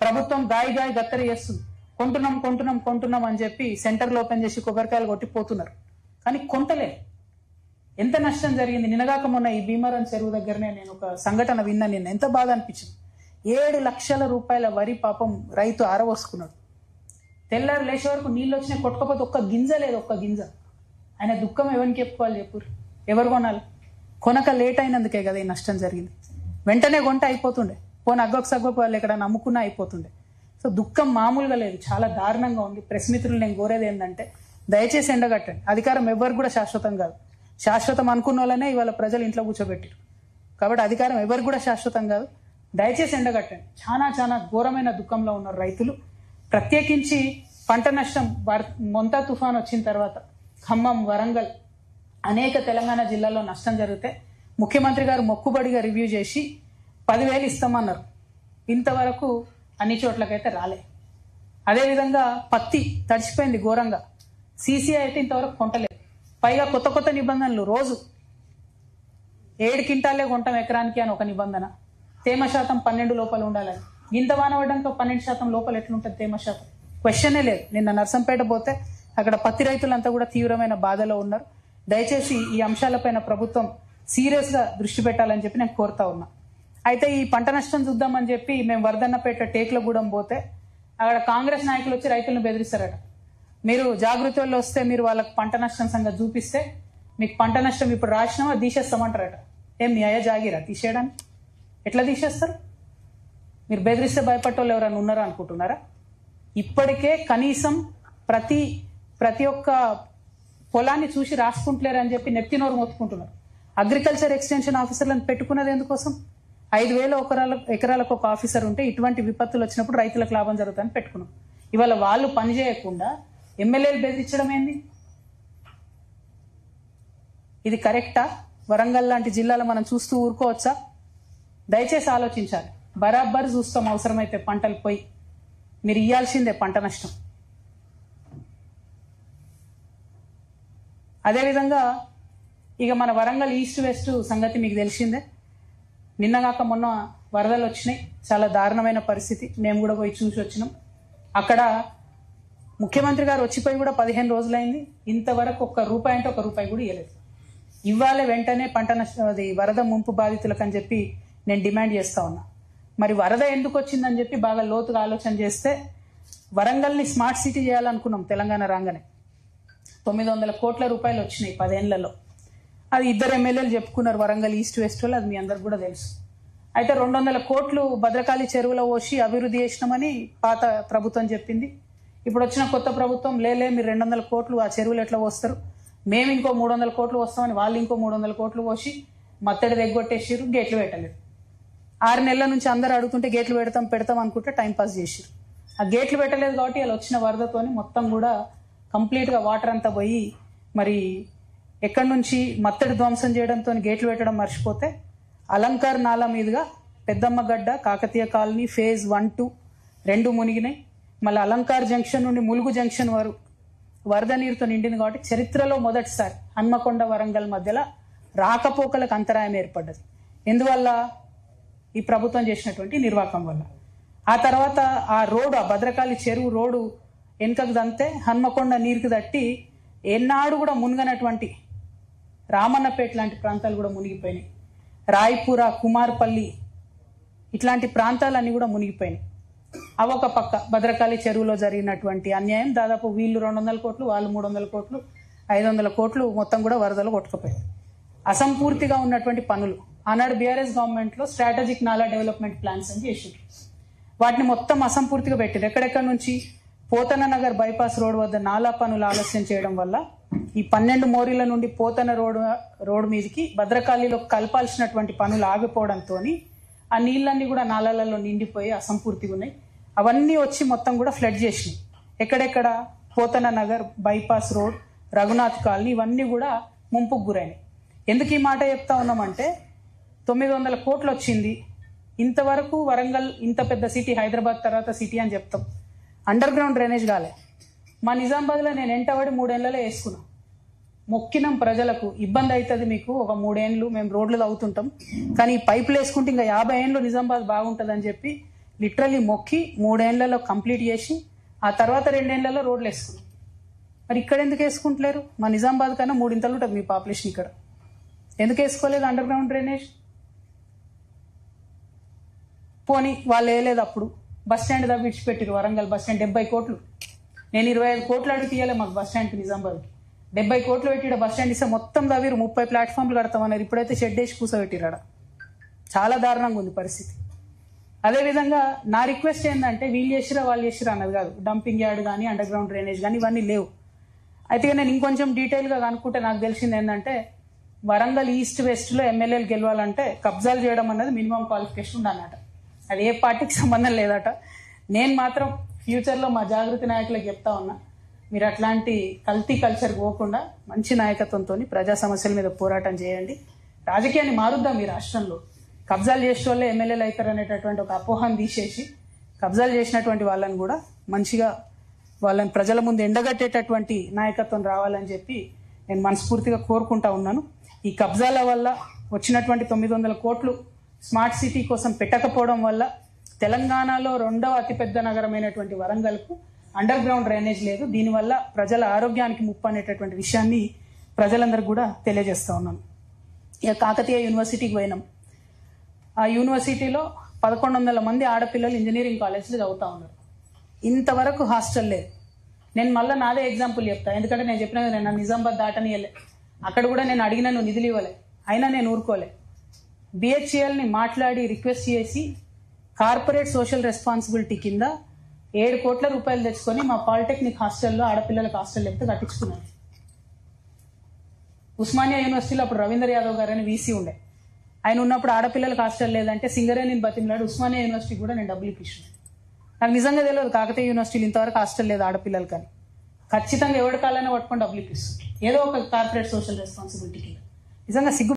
ప్రభుత్వం గాయ గత్తర చేస్తుంది. కొంటున్నాం అని చెప్పి సెంటర్లు ఓపెన్ చేసి కొబ్బరికాయలు కొట్టిపోతున్నారు, కానీ కొంటలే. ఎంత నష్టం జరిగింది. నిన్నగాక మొన్న ఈ భీమవరం చెరువు దగ్గరనే నేను ఒక సంఘటన విన్నా. నిన్న ఎంత బాధ అనిపించింది. 7 లక్షల రూపాయల వరి పాపం రైతు ఆరవోసుకున్నాడు. తెల్లారు లేచే వరకు నీళ్ళు వచ్చినాయి, కొట్టుకపోతే ఒక్క గింజ లేదు, ఒక్క గింజ. ఆయన దుఃఖం ఎవరికి చెప్పుకోవాలి చెప్పు? ఎవరు కొనాలి? కొనక లేట్ అయినందుకే కదా ఈ నష్టం జరిగింది. వెంటనే కొంట అయిపోతుండే, పోనీ అగ్గొక వాళ్ళు ఎక్కడ నమ్ముకున్నా అయిపోతుండే. సో దుఃఖం మామూలుగా లేదు, చాలా దారుణంగా ఉంది. ప్రెస్ మిత్రులు నేను కోరేది ఏంటంటే దయచేసి ఎండగట్టండి. అధికారం ఎవరికి కూడా శాశ్వతం కాదు. శాశ్వతం అనుకున్న వాళ్ళనే ఇవాళ ప్రజలు ఇంట్లో కూర్చోబెట్టారు. కాబట్టి అధికారం ఎవరికి కూడా శాశ్వతం కాదు. దయచేసి ఎండగట్టండి. చాలా ఘోరమైన దుఃఖంలో ఉన్నారు రైతులు. ప్రత్యేకించి పంట నష్టం మొంతా తుఫాన్ వచ్చిన తర్వాత ఖమ్మం, వరంగల్ అనేక తెలంగాణ జిల్లాల్లో నష్టం జరిగితే ముఖ్యమంత్రి గారు మొక్కుబడిగా రివ్యూ చేసి 10,000 ఇస్తామన్నారు. ఇంతవరకు అన్ని చోట్లకైతే రాలే. అదేవిధంగా పత్తి తడిచిపోయింది ఘోరంగా. సీసీఐ అయితే ఇంతవరకు కొంటలేదు. పైగా కొత్త నిబంధనలు. రోజు 7 క్వింటాలే కొంటాం ఎకరానికి అని ఒక నిబంధన. తేమ శాతం 12 లోపల ఉండాలని. ఇంత వాన పడ్డాక 12% లోపల ఎట్లుంటుంది తేమ శాతం? క్వశ్చనే లేదు. నిన్న నర్సంపేట పోతే అక్కడ పత్తి రైతులంతా కూడా తీవ్రమైన బాధలో ఉన్నారు. దయచేసి ఈ అంశాలపైన ప్రభుత్వం సీరియస్ గా దృష్టి పెట్టాలని చెప్పి నేను కోరుతా ఉన్నా. అయితే ఈ పంట నష్టం చూద్దామని చెప్పి మేము వర్ధన్నపేట టేక్లగూడెం పోతే అక్కడ కాంగ్రెస్ నాయకులు వచ్చి రైతులను బెదిరిస్తారట. మీరు జాగృతిలో వస్తే మీరు వాళ్ళకి పంట నష్టం సంగతి చూపిస్తే మీకు పంట నష్టం ఇప్పుడు రాసినామా తీసేస్తామంటారట. ఏం మీ అయ్య జాగిరా తీసేయడానికి? ఎట్లా తీసేస్తారు? మీరు బెదిరిస్తే భయపట్టోళ్ళు ఎవరైనా ఉన్నారా అనుకుంటున్నారా? ఇప్పటికే కనీసం ప్రతి ఒక్క పొలాన్ని చూసి రాసుకుంటలేరు అని చెప్పి నెత్తినోరు మొత్తుకుంటున్నారు. అగ్రికల్చర్ ఎక్స్టెన్షన్ ఆఫీసర్లను పెట్టుకున్నది ఎందుకోసం? 5,000 ఎకరాలకు ఒక ఆఫీసర్ ఉంటే ఇటువంటి విపత్తులు వచ్చినప్పుడు రైతులకు లాభం జరుగుతుందని పెట్టుకున్నాం. ఇవాళ వాళ్ళు పని చేయకుండా ఎమ్మెల్యేలు బెదిరించడం ఏంది? ఇది కరెక్టా? వరంగల్ లాంటి జిల్లాలో మనం చూస్తూ ఊరుకోవచ్చా? దయచేసి ఆలోచించాలి. బరాబర్ చూస్తాం అవసరమైతే పంటలు పోయి. మీరు ఇయ్యాల్సిందే పంట నష్టం. అదేవిధంగా ఇక మన వరంగల్ ఈస్ట్ వెస్ట్ సంగతి మీకు తెలిసిందే. నిన్నగాక మొన్న వరదలు వచ్చినాయి. చాలా దారుణమైన పరిస్థితి. మేము కూడా పోయి చూసి వచ్చినాం. అక్కడ ముఖ్యమంత్రి గారు వచ్చిపోయి కూడా 15 రోజులైంది. ఇంతవరకు ₹1 అంటే ₹1 కూడా ఇవ్వలేదు. ఇవ్వాలి వెంటనే పంట నష్టం, అది వరద ముంపు బాధితులకు అని చెప్పి నేను డిమాండ్ చేస్తా ఉన్నా. మరి వరద ఎందుకు వచ్చిందని చెప్పి బాగా లోతుగా ఆలోచన చేస్తే వరంగల్ని స్మార్ట్ సిటీ చేయాలనుకున్నాం. తెలంగాణ రాగానే 900 కోట్ల రూపాయలు వచ్చినాయి 10 ఏళ్లలో. అది 2 ఎమ్మెల్యేలు చెప్పుకున్నారు వరంగల్ ఈస్ట్ వెస్ట్ వాళ్ళు. అది మీ అందరికి కూడా తెలుసు. అయితే 200 కోట్లు భద్రకాళి చెరువులో పోసి అభివృద్ధి చేసినామని పాత ప్రభుత్వం చెప్పింది. ఇప్పుడు వచ్చిన కొత్త ప్రభుత్వం లేలే మీరు 200 కోట్లు ఆ చెరువులు ఎట్లా పోస్తారు, మేము ఇంకో 300 కోట్లు వస్తామని వాళ్ళు ఇంకో 300 కోట్లు పోసి మత్తడి దగ్గొట్టేసారు. గేట్లు పెట్టలేదు. 6 నెలల నుంచి అందరూ అడుగుతుంటే గేట్లు పెడతాం అనుకుంటే టైంపాస్ చేసారు. ఆ గేట్లు పెట్టలేదు కాబట్టి వాళ్ళు వచ్చిన వరదతోని మొత్తం కూడా కంప్లీట్ గా వాటర్ అంతా పోయి మరి ఎక్కడి నుంచి మత్తడి ధ్వంసం చేయడంతో గేట్లు పెట్టడం మర్చిపోతే అలంకార్ నాలా మీదుగా పెద్దమ్మ గడ్డ, కాకతీయ కాలనీ ఫేజ్ 1, 2 2 మునిగినాయి. మళ్ళీ అలంకార్ జంక్షన్ నుండి ములుగు జంక్షన్ వరకు వరద నీరుతో నిండింది కాబట్టి చరిత్రలో మొదటిసారి హన్మకొండ వరంగల్ మధ్యలో రాకపోకలకు అంతరాయం ఏర్పడ్డది. ఎందువల్ల? ఈ ప్రభుత్వం చేసినటువంటి నిర్వాహకం వల్ల. ఆ తర్వాత ఆ రోడ్డు, ఆ భద్రకాళి చెరువు రోడ్డు వెనుకకు దంతే హన్మకొండ నీరుకి తట్టి ఎన్నాడు కూడా మునిగనటువంటి రామన్నపేట లాంటి ప్రాంతాలు కూడా మునిగిపోయినాయి. రాయ్పుర, కుమార్పల్లి ఇట్లాంటి ప్రాంతాలన్నీ కూడా మునిగిపోయినాయి. అవొక పక్క భద్రకాళి చెరువులో జరిగినటువంటి అన్యాయం. దాదాపు వీళ్ళు 200 కోట్లు, వాళ్ళు 300 కోట్లు, 500 కోట్లు మొత్తం కూడా వరదలు కొట్టుకుపోయాయి. అసంపూర్తిగా ఉన్నటువంటి పనులు ఆనాడు బీఆర్ఎస్ గవర్నమెంట్ లో స్ట్రాటజిక్ నాలా డెవలప్మెంట్ ప్లాన్స్ అని చేసిండ్రు. వాటిని మొత్తం అసంపూర్తిగా పెట్టారు. ఎక్కడెక్కడి నుంచి? పోతన నగర్ బైపాస్ రోడ్ వద్ద నాలా పనులు ఆలస్యం చేయడం వల్ల ఈ 12 మోరీల నుండి పోతన రోడ్ మీదకి భద్రకాళిలో కలపాల్సినటువంటి పనులు ఆగిపోవడంతో ఆ నీళ్ళన్నీ కూడా నాలాలలో నిండిపోయి అసంపూర్తిగా ఉన్నాయి. అవన్నీ వచ్చి మొత్తం కూడా ఫ్లడ్ చేసినాయి. ఎక్కడెక్కడ? Pothana Nagar, bypass road, Raghunath colony ఇవన్నీ కూడా ముంపుకు గురైనాయి. ఎందుకు ఈ మాట చెప్తా ఉన్నామంటే 900 కోట్లు వచ్చింది. ఇంతవరకు వరంగల్ ఇంత పెద్ద సిటీ, హైదరాబాద్ తర్వాత సిటీ అని చెప్తాం. అండర్ గ్రౌండ్ డ్రైనేజ్ కాలే. మా నిజామాబాద్లో నేను ఎంటబడి 3 ఏళ్లలో వేసుకున్నాం. మొక్కినం ప్రజలకు ఇబ్బంది అవుతుంది మీకు, ఒక 3 ఏళ్ళు మేము రోడ్లు తవ్వుతుంటాం, కానీ ఈ పైపులు వేసుకుంటే ఇంకా 50 ఏళ్ళు నిజామాబాద్ బాగుంటుంది అని చెప్పి లిటరలీ మొక్కి 3 ఏళ్లలో కంప్లీట్ చేసి ఆ తర్వాత 2 ఏళ్లలో రోడ్లు వేసుకున్నాం. మరి ఇక్కడ ఎందుకు వేసుకుంటలేరు? మా నిజామాబాద్ కన్నా 3 ఇంతలు ఉంటుంది మీ పాపులేషన్. ఇక్కడ ఎందుకు వేసుకోలేదు అండర్ గ్రౌండ్ డ్రైనేజ్? పోనీ వాళ్ళు వేయలేదు. అప్పుడు బస్ స్టాండ్ దగ్గర విడిచిపెట్టారు. వరంగల్ బస్ స్టాండ్ 70 కోట్లు. నేను 25 కోట్లు అడిగి తీయాలి మాకు బస్ స్టాండ్కి నిజామాబాద్కి. 70 కోట్లు పెట్టి బస్ స్టాండ్ ఇస్తే మొత్తం దగ్గర 30 ప్లాట్ఫామ్లు కడతామన్నారు. ఇప్పుడైతే షెడ్ వేసి కూర్చోబెట్టిరాడ. చాలా దారుణంగా ఉంది పరిస్థితి. అదేవిధంగా నా రిక్వెస్ట్ ఏంటంటే వీళ్ళు చేసిరా వాళ్ళు చేసిరా అన్నది కాదు. డంపింగ్ యార్డ్ కానీ అండర్ గ్రౌండ్ డ్రైనేజ్ కానీ ఇవన్నీ లేవు. అయితే నేను ఇంకొంచెం డీటెయిల్గా కనుక్కుంటే నాకు తెలిసింది ఏంటంటే వరంగల్ ఈస్ట్ వెస్ట్లో ఎమ్మెల్యేలు గెలవాలంటే కబ్జాలు చేయడం అన్నది మినిమం క్వాలిఫికేషన్ ఉందన్నట. అది ఏ పార్టీకి సంబంధం లేదట. నేను మాత్రం ఫ్యూచర్లో మా జాగృతి నాయకులకు చెప్తా ఉన్నా, మీరు అట్లాంటి కల్తీ కల్చర్కి పోకుండా మంచి నాయకత్వంతో ప్రజా సమస్యల మీద పోరాటం చేయండి. రాజకీయాన్ని మారుద్దాం ఈ రాష్ట్రంలో. కబ్జాలు చేసే వాళ్ళే ఎమ్మెల్యేలు అవుతారు అనేటటువంటి ఒక అపోహను తీసేసి కబ్జాలు చేసినటువంటి వాళ్ళని కూడా మంచిగా వాళ్ళని ప్రజల ముందు ఎండగట్టేటటువంటి నాయకత్వం రావాలని చెప్పి నేను మనస్ఫూర్తిగా కోరుకుంటా ఉన్నాను. ఈ కబ్జాల వల్ల వచ్చినటువంటి 900 కోట్లు స్మార్ట్ సిటీ కోసం పెట్టకపోవడం వల్ల తెలంగాణలో 2వ అతిపెద్ద నగరమైనటువంటి వరంగల్కు అండర్ గ్రౌండ్ డ్రైనేజ్ లేదు. దీనివల్ల ప్రజల ఆరోగ్యానికి ముప్పు అనేటటువంటి విషయాన్ని ప్రజలందరికీ కూడా తెలియజేస్తా ఉన్నాను. ఇక కాకతీయ యూనివర్సిటీకి పోయినాం. ఆ యూనివర్సిటీలో 1100 మంది ఆడపిల్లలు ఇంజనీరింగ్ కాలేజ్లో చదువుతా ఉన్నారు. ఇంతవరకు హాస్టల్ లేదు. నేను మళ్ళీ నాదే ఎగ్జాంపుల్ చెప్తా. ఎందుకంటే నేను చెప్పిన నేను నిజామాబాద్ దాటనియలే. అక్కడ కూడా నేను అడిగిన నువ్వు నిధులు ఇవ్వలే, అయినా నేను ఊరుకోలే. బిహెచ్ఎల్ని మాట్లాడి రిక్వెస్ట్ చేసి కార్పొరేట్ సోషల్ రెస్పాన్సిబిలిటీ కింద 7 కోట్ల రూపాయలు తెచ్చుకొని మా పాలిటెక్నిక్ హాస్టల్లో ఆడపిల్లలకు హాస్టల్ లేకపోతే కట్టించుకున్నాను. ఉస్మానియా యూనివర్సిటీలో అప్పుడు రవీంద్ర యాదవ్ గారు అని వీసీ ఉండే. ఆయన ఉన్నప్పుడు ఆడపిల్లలకు హాస్టల్ లేదంటే సింగరేణిని బతిమలాడు ఉస్మానియా యూనివర్సిటీ కూడా నేను డబ్బులు ఇప్పించాను. నాకు నిజంగా తెలియదు కాకతీయ యూనివర్సిటీలో ఇంతవరకు హాస్టల్ లేదు ఆడపిల్లలు. కానీ ఖచ్చితంగా ఎవరి కాలైనా పట్టుకొని డబ్బులు ఇప్పిస్తుంది ఏదో ఒక కార్పొరేట్ సోషల్ రెస్పాన్సిబిలిటీ కింద. నిజంగా సిగ్గు